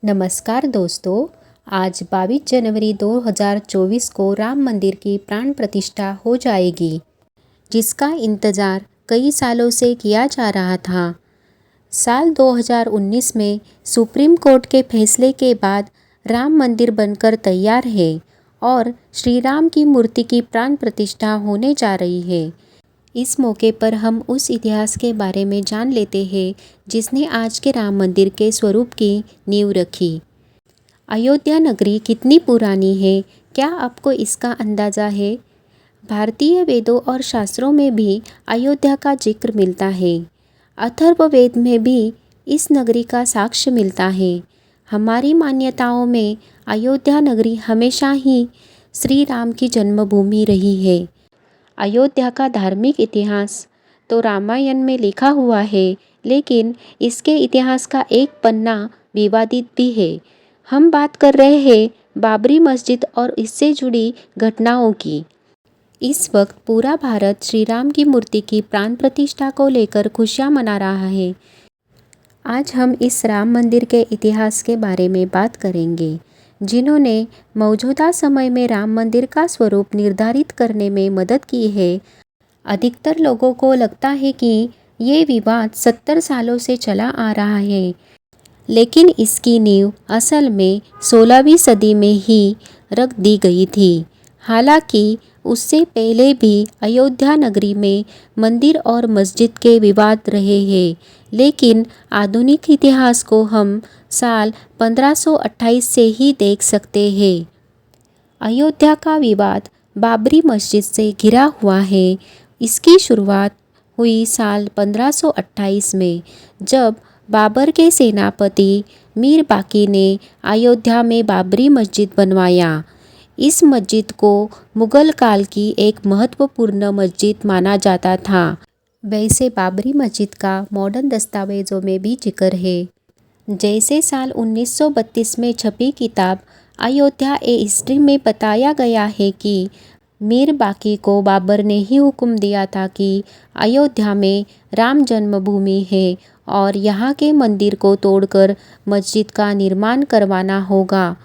नमस्कार दोस्तों। आज 22 जनवरी 2024 को राम मंदिर की प्राण प्रतिष्ठा हो जाएगी, जिसका इंतज़ार कई सालों से किया जा रहा था। साल 2019 में सुप्रीम कोर्ट के फैसले के बाद राम मंदिर बनकर तैयार है और श्री राम की मूर्ति की प्राण प्रतिष्ठा होने जा रही है। इस मौके पर हम उस इतिहास के बारे में जान लेते हैं जिसने आज के राम मंदिर के स्वरूप की नींव रखी। अयोध्या नगरी कितनी पुरानी है, क्या आपको इसका अंदाज़ा है? भारतीय वेदों और शास्त्रों में भी अयोध्या का जिक्र मिलता है। अथर्ववेद में भी इस नगरी का साक्ष्य मिलता है। हमारी मान्यताओं में अयोध्या नगरी हमेशा ही श्री राम की जन्मभूमि रही है। अयोध्या का धार्मिक इतिहास तो रामायण में लिखा हुआ है, लेकिन इसके इतिहास का एक पन्ना विवादित भी है। हम बात कर रहे हैं बाबरी मस्जिद और इससे जुड़ी घटनाओं की। इस वक्त पूरा भारत श्री राम की मूर्ति की प्राण प्रतिष्ठा को लेकर खुशियां मना रहा है। आज हम इस राम मंदिर के इतिहास के बारे में बात करेंगे, जिन्होंने मौजूदा समय में राम मंदिर का स्वरूप निर्धारित करने में मदद की है। अधिकतर लोगों को लगता है कि ये विवाद 70 सालों से चला आ रहा है, लेकिन इसकी नींव असल में 16वीं सदी में ही रख दी गई थी। हालांकि उससे पहले भी अयोध्या नगरी में मंदिर और मस्जिद के विवाद रहे हैं, लेकिन आधुनिक इतिहास को हम साल 1528 से ही देख सकते हैं। अयोध्या का विवाद बाबरी मस्जिद से घिरा हुआ है। इसकी शुरुआत हुई साल 1528 में, जब बाबर के सेनापति मीर बाकी ने अयोध्या में बाबरी मस्जिद बनवाया। इस मस्जिद को मुगल काल की एक महत्वपूर्ण मस्जिद माना जाता था। वैसे बाबरी मस्जिद का मॉडर्न दस्तावेज़ों में भी जिक्र है। जैसे साल 1932 में छपी किताब अयोध्या ए हिस्ट्री में बताया गया है कि मीर बाकी को बाबर ने ही हुक्म दिया था कि अयोध्या में राम जन्मभूमि है और यहाँ के मंदिर को तोड़कर मस्जिद का निर्माण करवाना होगा।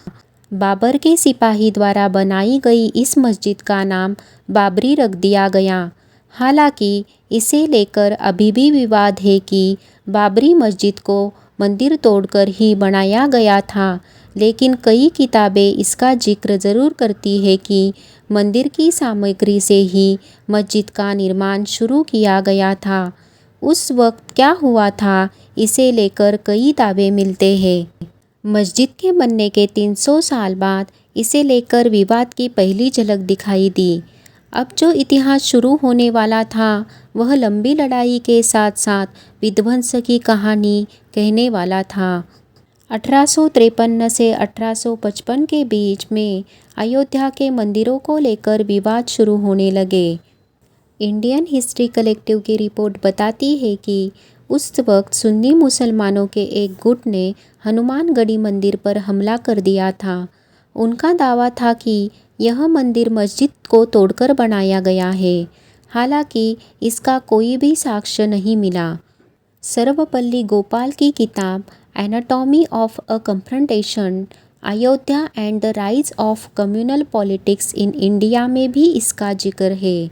बाबर के सिपाही द्वारा बनाई गई इस मस्जिद का नाम बाबरी रख दिया गया। हालांकि इसे लेकर अभी भी विवाद है कि बाबरी मस्जिद को मंदिर तोड़कर ही बनाया गया था, लेकिन कई किताबें इसका जिक्र ज़रूर करती है कि मंदिर की सामग्री से ही मस्जिद का निर्माण शुरू किया गया था। उस वक्त क्या हुआ था, इसे लेकर कई दावे मिलते हैं। मस्जिद के बनने के 300 साल बाद इसे लेकर विवाद की पहली झलक दिखाई दी। अब जो इतिहास शुरू होने वाला था, वह लंबी लड़ाई के साथ साथ विध्वंस की कहानी कहने वाला था। 1853 से 1855 के बीच में अयोध्या के मंदिरों को लेकर विवाद शुरू होने लगे। इंडियन हिस्ट्री कलेक्टिव की रिपोर्ट बताती है कि उस वक्त सुन्नी मुसलमानों के एक गुट ने हनुमानगढ़ी मंदिर पर हमला कर दिया था। उनका दावा था कि यह मंदिर मस्जिद को तोड़कर बनाया गया है। हालांकि इसका कोई भी साक्ष्य नहीं मिला। सर्वपल्ली गोपाल की किताब anatomy of a confrontation, Ayodhya and the rise of communal politics in India में भी इसका जिक्र है।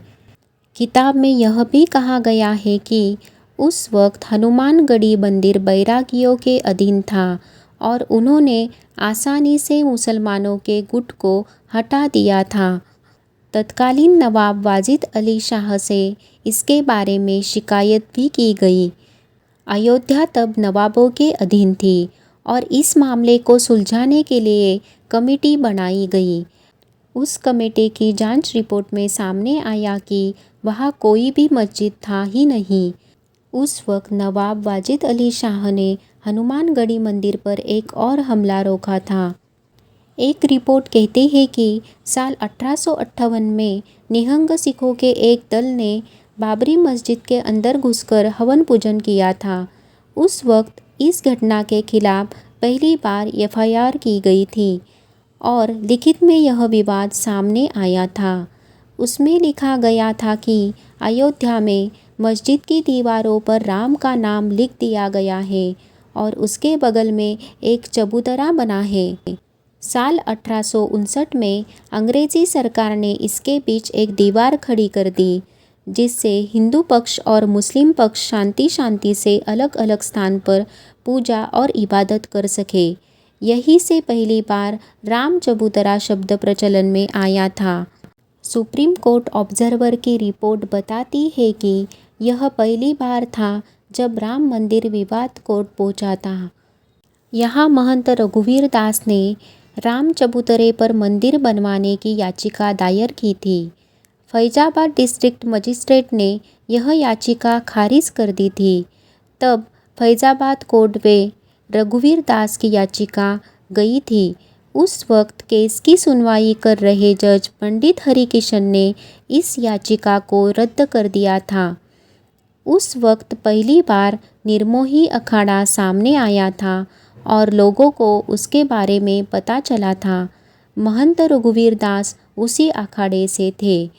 किताब में यह भी कहा गया है कि उस वक्त हनुमानगढ़ी मंदिर बैरागियों के अधीन था और उन्होंने आसानी से मुसलमानों के गुट को हटा दिया था। तत्कालीन नवाब वाजिद अली शाह से इसके बारे में शिकायत भी की गई। अयोध्या तब नवाबों के अधीन थी और इस मामले को सुलझाने के लिए कमेटी बनाई गई। उस कमेटी की जांच रिपोर्ट में सामने आया कि वहाँ कोई भी मस्जिद था ही नहीं। उस वक्त नवाब वाजिद अली शाह ने हनुमानगढ़ी मंदिर पर एक और हमला रोका था। एक रिपोर्ट कहती है कि साल 1858 में निहंग सिखों के एक दल ने बाबरी मस्जिद के अंदर घुसकर हवन पूजन किया था। उस वक्त इस घटना के खिलाफ पहली बार एफआईआर की गई थी और लिखित में यह विवाद सामने आया था। उसमें लिखा गया था कि अयोध्या में मस्जिद की दीवारों पर राम का नाम लिख दिया गया है और उसके बगल में एक चबूतरा बना है। साल 1859 में अंग्रेजी सरकार ने इसके बीच एक दीवार खड़ी कर दी, जिससे हिंदू पक्ष और मुस्लिम पक्ष शांति शांति से अलग अलग स्थान पर पूजा और इबादत कर सके। यहीं से पहली बार राम चबूतरा शब्द प्रचलन में आया था। सुप्रीम कोर्ट ऑब्जर्वर की रिपोर्ट बताती है कि यह पहली बार था जब राम मंदिर विवाद कोर्ट पहुंचा था। यहाँ महंत रघुवीर दास ने राम चबूतरे पर मंदिर बनवाने की याचिका दायर की थी। फैजाबाद डिस्ट्रिक्ट मजिस्ट्रेट ने यह याचिका खारिज कर दी थी। तब फैजाबाद कोर्ट में रघुवीर दास की याचिका गई थी। उस वक्त केस की सुनवाई कर रहे जज पंडित हरिकिशन ने इस याचिका को रद्द कर दिया था। उस वक्त पहली बार निर्मोही अखाड़ा सामने आया था और लोगों को उसके बारे में पता चला था। महंत रघुवीर दास उसी अखाड़े से थे।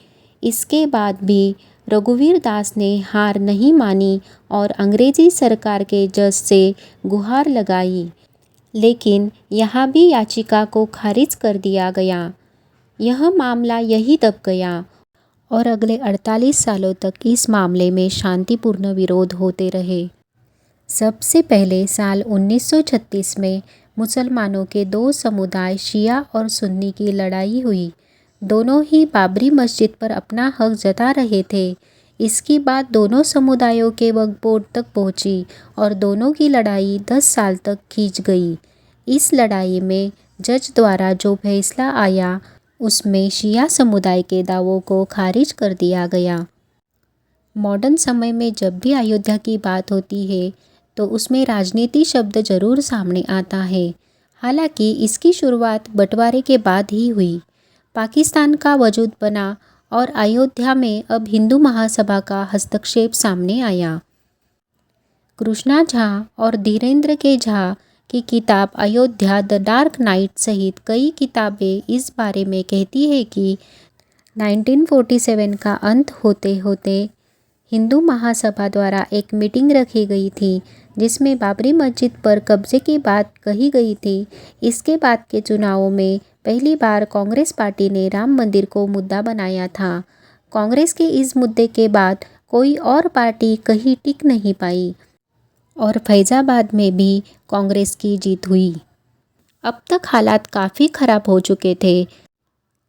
इसके बाद भी रघुवीर दास ने हार नहीं मानी और अंग्रेजी सरकार के जज से गुहार लगाई, लेकिन यहाँ भी याचिका को खारिज कर दिया गया। यह मामला यही दब गया और अगले 48 सालों तक इस मामले में शांतिपूर्ण विरोध होते रहे। सबसे पहले साल 1936 में मुसलमानों के दो समुदाय शिया और सुन्नी की लड़ाई हुई। दोनों ही बाबरी मस्जिद पर अपना हक जता रहे थे। इसकी बात दोनों समुदायों के वक्फ बोर्ड तक पहुंची और दोनों की लड़ाई 10 साल तक खींच गई। इस लड़ाई में जज द्वारा जो फैसला आया उसमें शिया समुदाय के दावों को खारिज कर दिया गया। मॉडर्न समय में जब भी अयोध्या की बात होती है तो उसमें राजनीति शब्द जरूर सामने आता है। हालांकि इसकी शुरुआत बंटवारे के बाद ही हुई। पाकिस्तान का वजूद बना और अयोध्या में अब हिंदू महासभा का हस्तक्षेप सामने आया। कृष्णा झा और धीरेन्द्र के झा की किताब अयोध्या द डार्क नाइट सहित कई किताबें इस बारे में कहती है कि 1947 का अंत होते होते हिंदू महासभा द्वारा एक मीटिंग रखी गई थी, जिसमें बाबरी मस्जिद पर कब्जे की बात कही गई थी। इसके बाद के चुनावों में पहली बार कांग्रेस पार्टी ने राम मंदिर को मुद्दा बनाया था। कांग्रेस के इस मुद्दे के बाद कोई और पार्टी कहीं टिक नहीं पाई और फैजाबाद में भी कांग्रेस की जीत हुई। अब तक हालात काफ़ी खराब हो चुके थे।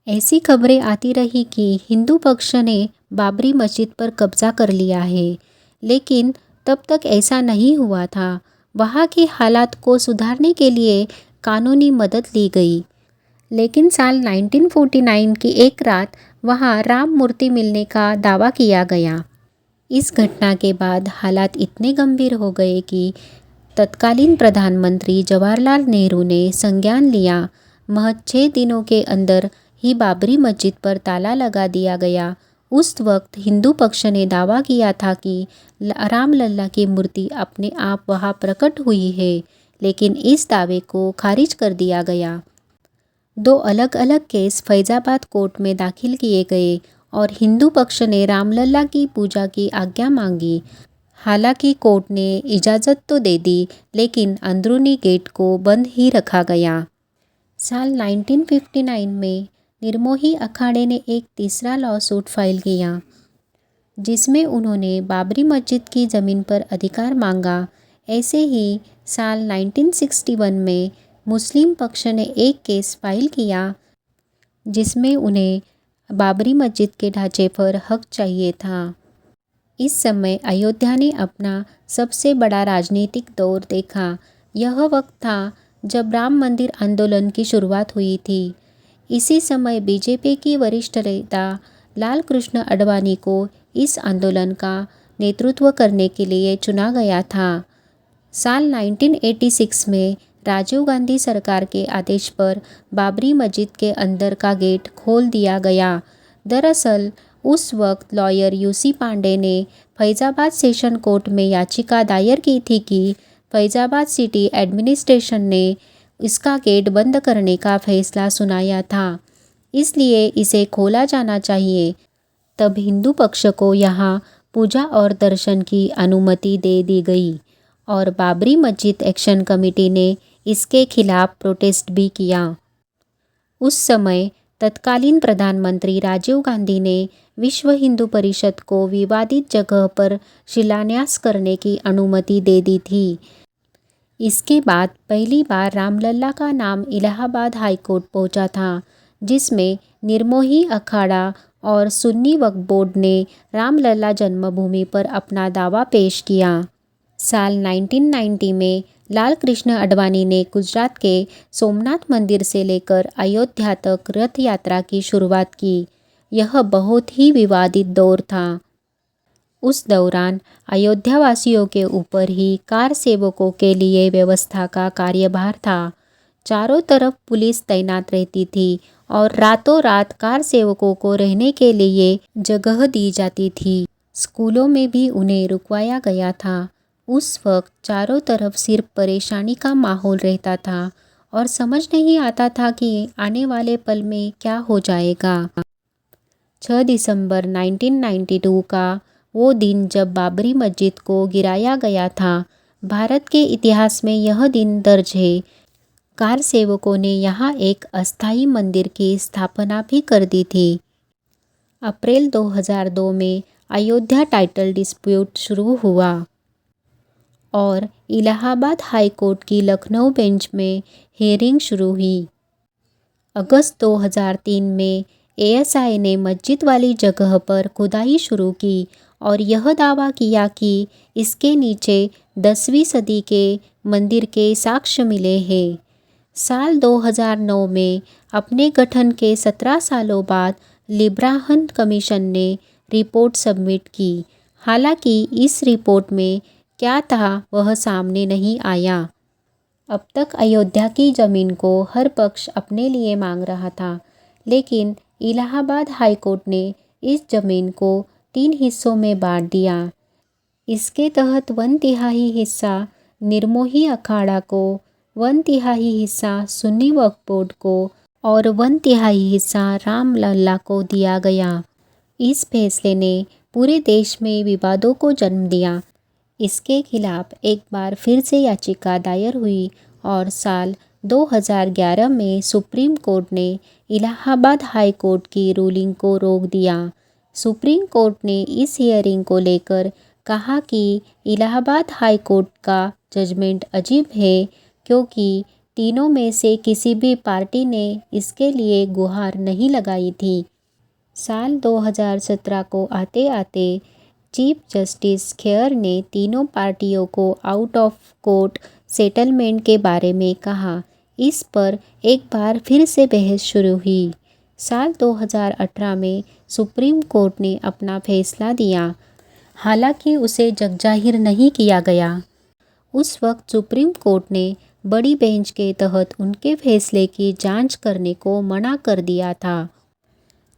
ऐसी खबरें आती रही कि हिंदू पक्ष ने बाबरी मस्जिद पर कब्जा कर लिया है, लेकिन तब तक ऐसा नहीं हुआ था। वहाँ के हालात को सुधारने के लिए कानूनी मदद ली गई, लेकिन साल 1949 की एक रात वहाँ राम मूर्ति मिलने का दावा किया गया। इस घटना के बाद हालात इतने गंभीर हो गए कि तत्कालीन प्रधानमंत्री जवाहरलाल नेहरू ने संज्ञान लिया। महज 6 दिनों के अंदर ही बाबरी मस्जिद पर ताला लगा दिया गया। उस वक्त हिंदू पक्ष ने दावा किया था कि रामलल्ला की मूर्ति अपने आप वहाँ प्रकट हुई है, लेकिन इस दावे को खारिज कर दिया गया। 2 अलग अलग केस फैजाबाद कोर्ट में दाखिल किए गए और हिंदू पक्ष ने रामलल्ला की पूजा की आज्ञा मांगी। हालांकि कोर्ट ने इजाज़त तो दे दी, लेकिन अंदरूनी गेट को बंद ही रखा गया। साल 1959 में निर्मोही अखाड़े ने एक तीसरा लॉसूट फाइल किया, जिसमें उन्होंने बाबरी मस्जिद की ज़मीन पर अधिकार मांगा। ऐसे ही साल 1961 में मुस्लिम पक्ष ने एक केस फाइल किया, जिसमें उन्हें बाबरी मस्जिद के ढांचे पर हक चाहिए था। इस समय अयोध्या ने अपना सबसे बड़ा राजनीतिक दौर देखा। यह वक्त था जब राम मंदिर आंदोलन की शुरुआत हुई थी। इसी समय बीजेपी की वरिष्ठ नेता लाल कृष्ण आडवाणी को इस आंदोलन का नेतृत्व करने के लिए चुना गया था। साल 1986 में राजीव गांधी सरकार के आदेश पर बाबरी मस्जिद के अंदर का गेट खोल दिया गया। दरअसल उस वक्त लॉयर यूसी पांडे ने फैजाबाद सेशन कोर्ट में याचिका दायर की थी कि फैजाबाद सिटी एडमिनिस्ट्रेशन ने इसका गेट बंद करने का फैसला सुनाया था, इसलिए इसे खोला जाना चाहिए। तब हिंदू पक्ष को यहाँ पूजा और दर्शन की अनुमति दे दी गई और बाबरी मस्जिद एक्शन कमेटी ने इसके खिलाफ प्रोटेस्ट भी किया। उस समय तत्कालीन प्रधानमंत्री राजीव गांधी ने विश्व हिंदू परिषद को विवादित जगह पर शिलान्यास करने की अनुमति दे दी थी। इसके बाद पहली बार रामलला का नाम इलाहाबाद हाईकोर्ट पहुंचा था, जिसमें निर्मोही अखाड़ा और सुन्नी वक्फ बोर्ड ने रामलला जन्मभूमि पर अपना दावा पेश किया। साल 1990 में लाल कृष्ण आडवाणी ने गुजरात के सोमनाथ मंदिर से लेकर अयोध्या तक रथ यात्रा की शुरुआत की। यह बहुत ही विवादित दौर था। उस दौरान अयोध्या वासियों के ऊपर ही कार सेवकों के लिए व्यवस्था का कार्यभार था। चारों तरफ पुलिस तैनात रहती थी और रातों रात कार सेवकों को रहने के लिए जगह दी जाती थी। स्कूलों में भी उन्हें रुकवाया गया था। उस वक्त चारों तरफ सिर्फ परेशानी का माहौल रहता था और समझ नहीं आता था कि आने वाले पल में क्या हो जाएगा। 6 दिसंबर 1992 का वो दिन जब बाबरी मस्जिद को गिराया गया था, भारत के इतिहास में यह दिन दर्ज है। कार सेवकों ने यहाँ एक अस्थायी मंदिर की स्थापना भी कर दी थी। अप्रैल 2002 में अयोध्या टाइटल डिस्प्यूट शुरू हुआ और इलाहाबाद हाई कोर्ट की लखनऊ बेंच में हेयरिंग शुरू हुई। अगस्त 2003 में एएसआई ने मस्जिद वाली जगह पर खुदाई शुरू की और यह दावा किया कि इसके नीचे 10वीं सदी के मंदिर के साक्ष्य मिले हैं। साल 2009 में अपने गठन के 17 सालों बाद लिब्राहन कमीशन ने रिपोर्ट सबमिट की। हालांकि इस रिपोर्ट में क्या था वह सामने नहीं आया। अब तक अयोध्या की ज़मीन को हर पक्ष अपने लिए मांग रहा था, लेकिन इलाहाबाद हाई कोर्ट ने इस ज़मीन को 3 हिस्सों में बांट दिया। इसके तहत 1/3 हिस्सा निर्मोही अखाड़ा को, 1/3 हिस्सा सुन्नी वक्फ बोर्ड को और 1/3 हिस्सा रामलला को दिया गया। इस फैसले ने पूरे देश में विवादों को जन्म दिया। इसके खिलाफ एक बार फिर से याचिका दायर हुई और साल 2011 में सुप्रीम कोर्ट ने इलाहाबाद हाई कोर्ट की रूलिंग को रोक दिया। सुप्रीम कोर्ट ने इस हियरिंग को लेकर कहा कि इलाहाबाद हाई कोर्ट का जजमेंट अजीब है, क्योंकि तीनों में से किसी भी पार्टी ने इसके लिए गुहार नहीं लगाई थी। साल 2017 को आते आते चीफ जस्टिस खेयर ने तीनों पार्टियों को आउट ऑफ कोर्ट सेटलमेंट के बारे में कहा। इस पर एक बार फिर से बहस शुरू हुई। साल 2018 में सुप्रीम कोर्ट ने अपना फैसला दिया, हालांकि उसे जगजाहिर नहीं किया गया। उस वक्त सुप्रीम कोर्ट ने बड़ी बेंच के तहत उनके फैसले की जांच करने को मना कर दिया था।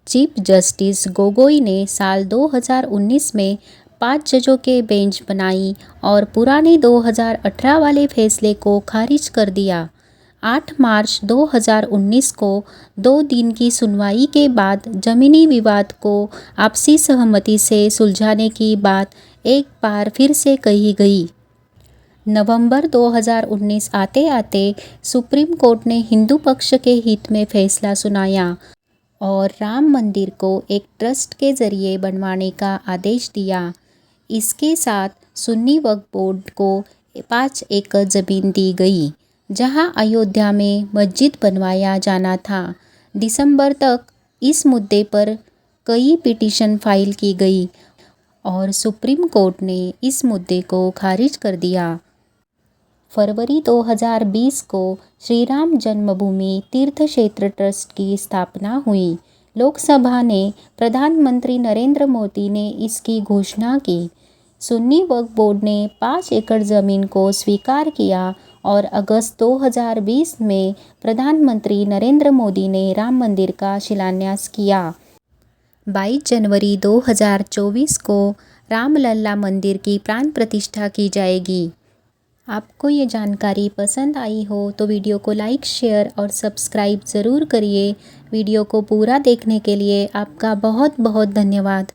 चीफ जस्टिस गोगोई ने साल 2019 में 5 जजों के बेंच बनाई और पुराने 2018 वाले फैसले को खारिज कर दिया। 8 मार्च 2019 को 2 दिन की सुनवाई के बाद जमीनी विवाद को आपसी सहमति से सुलझाने की बात एक बार फिर से कही गई। नवंबर 2019 आते आते सुप्रीम कोर्ट ने हिंदू पक्ष के हित में फैसला सुनाया और राम मंदिर को एक ट्रस्ट के जरिए बनवाने का आदेश दिया। इसके साथ सुन्नी वक्फ बोर्ड को 5 एकड़ ज़मीन दी गई, जहां अयोध्या में मस्जिद बनवाया जाना था। दिसंबर तक इस मुद्दे पर कई पिटीशन फाइल की गई और सुप्रीम कोर्ट ने इस मुद्दे को खारिज कर दिया। फरवरी 2020 को श्री राम जन्मभूमि तीर्थ क्षेत्र ट्रस्ट की स्थापना हुई। लोकसभा ने प्रधानमंत्री नरेंद्र मोदी ने इसकी घोषणा की। सुन्नी वक्फ बोर्ड ने 5 एकड़ ज़मीन को स्वीकार किया और अगस्त 2020 में प्रधानमंत्री नरेंद्र मोदी ने राम मंदिर का शिलान्यास किया। 22 जनवरी 2024 को रामलला मंदिर की प्राण प्रतिष्ठा की जाएगी। आपको ये जानकारी पसंद आई हो तो वीडियो को लाइक, शेयर और सब्सक्राइब ज़रूर करिए। वीडियो को पूरा देखने के लिए आपका बहुत बहुत धन्यवाद।